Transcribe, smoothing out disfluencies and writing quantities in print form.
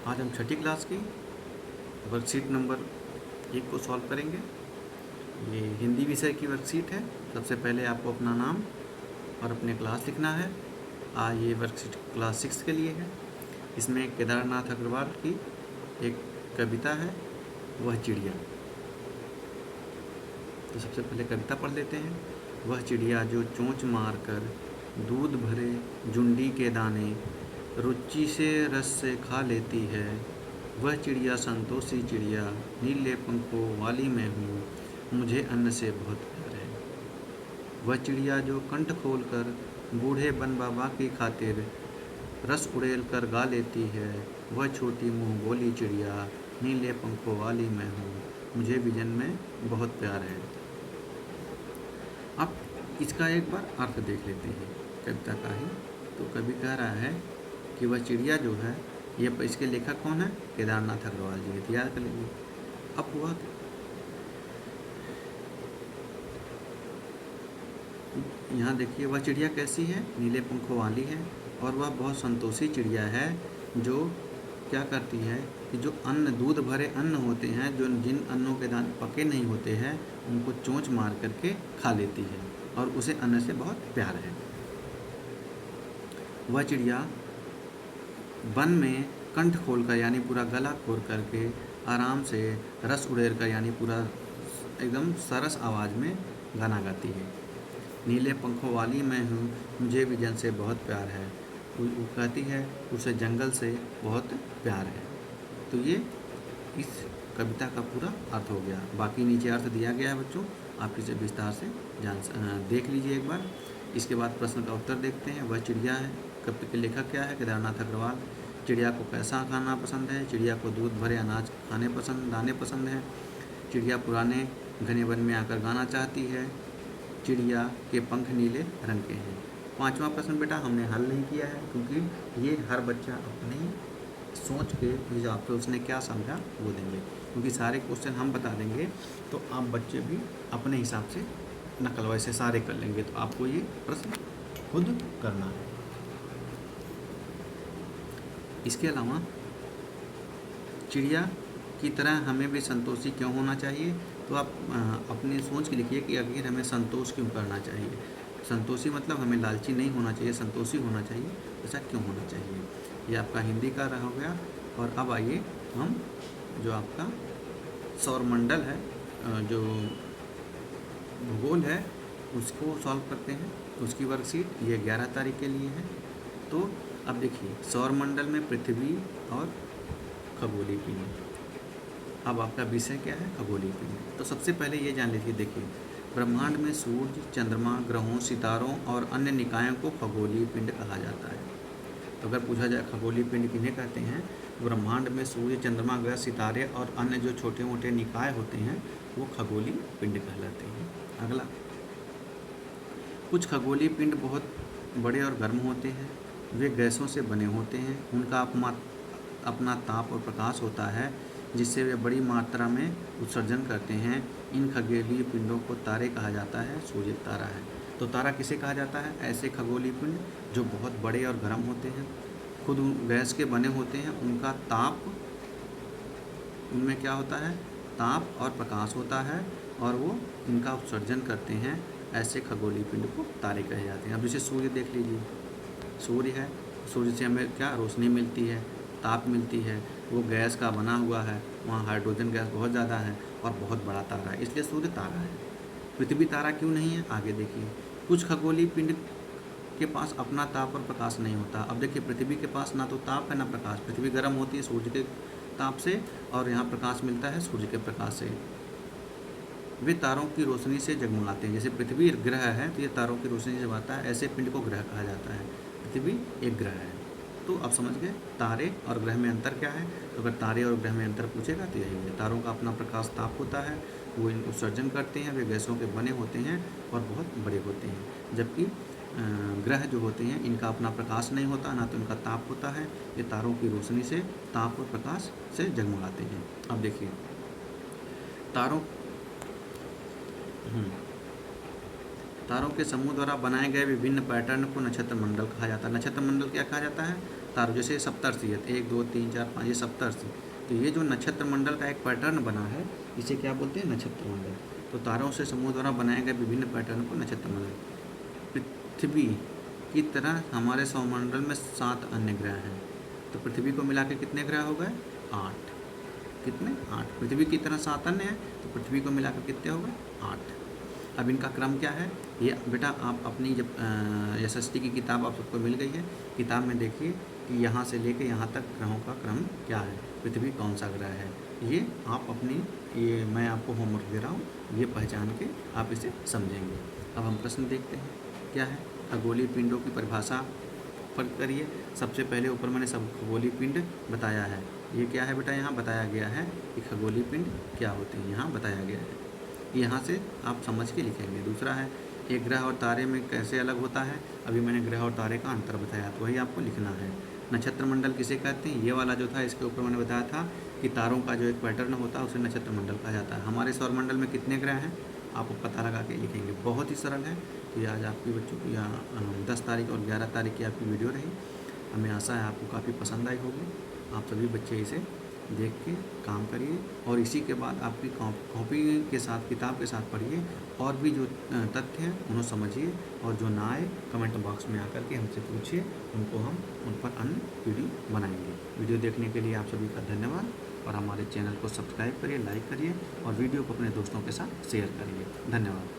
आज हम छठी क्लास की वर्कशीट नंबर 1 को सॉल्व करेंगे। ये हिंदी विषय की वर्कशीट है। सबसे पहले आपको अपना नाम और अपने क्लास लिखना है। आज ये वर्कशीट क्लास 6 के लिए है। इसमें केदारनाथ अग्रवाल की एक कविता है, वह चिड़िया। तो सबसे पहले कविता पढ़ लेते हैं। वह चिड़िया जो चोंच मार कर दूध भरे जुंडी के दाने रुचि से रस से खा लेती है, वह चिड़िया संतोषी चिड़िया, नीले पंखों वाली मैं हूँ, मुझे अन्न से बहुत प्यार है। वह चिड़िया जो कंठ खोल कर बूढ़े बन बाबा की खातिर रस उड़ेल कर गा लेती है, वह छोटी मुँह बोली चिड़िया, नीले पंखों वाली मैं हूँ, मुझे विजन में बहुत प्यार है। अब इसका एक बार अर्थ देख लेते हैं कविता का ही। तो कवि कह रहा है कि वह चिड़िया जो है, ये इसके लेखक कौन है? केदारनाथ अग्रवाल जी है। तो याद कर लीजिए। अब हुआ यहाँ देखिए, वह चिड़िया कैसी है? नीले पंखों वाली है, और वह बहुत संतोषी चिड़िया है जो क्या करती है कि जो अन्न दूध भरे अन्न होते हैं, जो जिन अन्नों के दाने पके नहीं होते हैं, उनको चोंच मार करके खा लेती है और उसे अन्न से बहुत प्यार है। वह चिड़िया वन में कंठ खोलकर यानी पूरा गला खोल करके आराम से रस उड़ेल कर यानी पूरा एकदम सरस आवाज़ में गाना गाती है। नीले पंखों वाली मैं हूँ, मुझे विजन से बहुत प्यार है। वो कहती है उसे जंगल से बहुत प्यार है। तो ये इस कविता का पूरा अर्थ हो गया। बाकी नीचे अर्थ दिया गया है बच्चों, आप इसे विस्तार से देख लीजिए एक बार। इसके बाद प्रश्न का उत्तर देखते हैं। वह चिड़िया है, कविता के लेखक क्या है? केदारनाथ अग्रवाल। चिड़िया को कैसा खाना पसंद है? चिड़िया को दूध भरे अनाज दाने पसंद है। चिड़िया पुराने घने वन में आकर गाना चाहती है। चिड़िया के पंख नीले रंग के हैं। 5वां प्रश्न बेटा हमने हल नहीं किया है, क्योंकि ये हर बच्चा अपनी सोच के हिसाब से उसने क्या समझा वो देंगे, क्योंकि सारे क्वेश्चन हम बता देंगे तो आप बच्चे भी अपने हिसाब से नकल वैसे सारे कर लेंगे। तो आपको ये प्रश्न खुद करना है। इसके अलावा चिड़िया की तरह हमें भी संतोषी क्यों होना चाहिए? तो आप अपनी सोच के लिखिए कि आखिर हमें संतोष क्यों करना चाहिए। संतोषी मतलब हमें लालची नहीं होना चाहिए, संतोषी होना चाहिए। ऐसा क्यों होना चाहिए? ये आपका हिंदी का रहा हो गया। और अब आइए हम जो आपका सौरमंडल है, जो भूगोल है, उसको सॉल्व करते हैं। उसकी वर्कशीट ये 11 तारीख के लिए है। तो अब देखिए, सौरमंडल में पृथ्वी और खगोलीय पिंड। अब आपका विषय क्या है? खगोलीय पिंड। तो सबसे पहले ये जान लीजिए। देखिए, ब्रह्मांड में सूर्य, चंद्रमा, ग्रहों, सितारों और अन्य निकायों को खगोलीय पिंड कहा जाता है। तो अगर पूछा जाए खगोलीय पिंड किन्हें कहते हैं, ब्रह्मांड में सूर्य, चंद्रमा, ग्रह, सितारे और अन्य जो छोटे मोटे निकाय होते हैं वो खगोलीय पिंड कहलाते हैं। अगला, कुछ खगोलीय पिंड बहुत बड़े और गर्म होते हैं। वे गैसों से बने होते हैं। उनका अपना ताप और प्रकाश होता है, जिससे वे बड़ी मात्रा में उत्सर्जन करते हैं। इन खगोलीय पिंडों को तारे कहा जाता है। सूर्य तारा है। तो तारा किसे कहा जाता है? ऐसे खगोलीय पिंड जो बहुत बड़े और गर्म होते हैं, खुद गैस के बने होते हैं। उनका ताप, उनमें क्या होता है? ताप और प्रकाश होता है, और वो इनका उत्सर्जन करते हैं। ऐसे खगोलीय पिंड को तारे कहे जाते हैं। अब जैसे सूर्य देख लीजिए, सूर्य है, सूर्य से हमें क्या रोशनी मिलती है, ताप मिलती है। वो गैस का बना हुआ है, वहाँ हाइड्रोजन गैस बहुत ज़्यादा है और बहुत बड़ा तारा है, इसलिए सूर्य तारा है। पृथ्वी तारा क्यों नहीं है? आगे देखिए। कुछ खगोलीय पिंड के पास अपना ताप और प्रकाश नहीं होता। अब देखिए, पृथ्वी के पास ना तो ताप है ना प्रकाश। पृथ्वी गर्म होती है सूर्य के ताप से, और यहाँ प्रकाश मिलता है सूर्य के प्रकाश से। वे तारों की रोशनी से जगमगाते हैं। जैसे पृथ्वी ग्रह है तो ये तारों की रोशनी से जगमगाता है, ऐसे पिंड को ग्रह कहा जाता है। पृथ्वी एक ग्रह है। तो अब समझ गए तारे और ग्रह में अंतर क्या है। तो अगर तारे और ग्रह में अंतर पूछेगा तो यही है। तारों का अपना प्रकाश ताप होता है, वो उत्सर्जन करते हैं, वे गैसों के बने होते हैं और बहुत बड़े होते हैं। जबकि ग्रह जो होते हैं, इनका अपना प्रकाश नहीं होता, ना तो इनका ताप होता है। ये तारों की रोशनी से, ताप और प्रकाश से जगमगाते हैं। अब देखिए, तारों तारों के समूह द्वारा बनाए गए विभिन्न पैटर्न को नक्षत्र मंडल कहा जाता है। नक्षत्र मंडल क्या कहा जाता है? तारों, जैसे सप्तर्षि है, 1 2 3 4 5, ये सप्तर्षि। तो ये जो नक्षत्र मंडल का एक पैटर्न बना है, इसे क्या बोलते हैं? नक्षत्र मंडल। तो तारों से समूह द्वारा बनाए गए विभिन्न पैटर्न को नक्षत्र मंडल। पृथ्वी की तरह हमारे सौरमंडल में 7 अन्य ग्रह हैं। तो पृथ्वी को मिला के कितने ग्रह हो गए? 8। कितने? 8। पृथ्वी की तरह 7 अन्य हैं, तो पृथ्वी को मिलाकर कितने हो गए? 8। अब इनका क्रम क्या है? ये बेटा आप अपनी जब SST की किताब आप सबको मिल गई है, किताब में देखिए कि यहाँ से लेके यहाँ तक ग्रहों का क्रम क्या है, पृथ्वी कौन सा ग्रह है। ये आप अपनी, ये मैं आपको होमवर्क दे रहा हूँ, ये पहचान के आप इसे समझेंगे। अब हम प्रश्न देखते हैं क्या है। खगोलीय पिंडों की परिभाषा पर करिए। सबसे पहले ऊपर मैंने सब खगोलीय पिंड बताया है। ये क्या है बेटा? यहाँ बताया गया है कि खगोलीय पिंड क्या होते हैं, यहाँ बताया गया है। यहाँ से आप समझ के लिखेंगे। दूसरा है, एक ग्रह और तारे में कैसे अलग होता है। अभी मैंने ग्रह और तारे का अंतर बताया, तो वही आपको लिखना है। नक्षत्र मंडल किसे कहते हैं? ये वाला जो था, इसके ऊपर मैंने बताया था कि तारों का जो एक पैटर्न होता है उसे नक्षत्र मंडल कहा जाता है। हमारे सौरमंडल में कितने ग्रह हैं, आप पता लगा के लिखेंगे। बहुत ही सरल है। तो ये आज आपकी बच्चों की 10 तारीख और 11 तारीख की आपकी वीडियो रही। हमें आशा है आपको काफ़ी पसंद आई होगी। आप सभी बच्चे इसे देख के काम करिए, और इसी के बाद आपकी कॉपी के साथ, किताब के साथ पढ़िए, और भी जो तथ्य हैं उन्हें समझिए, और जो ना आए कमेंट बॉक्स में आकर के हमसे पूछिए, उनको हम उन पर अन्य वीडियो बनाएंगे। वीडियो देखने के लिए आप सभी का धन्यवाद, और हमारे चैनल को सब्सक्राइब करिए, लाइक करिए, और वीडियो को अपने दोस्तों के साथ शेयर करिए। धन्यवाद।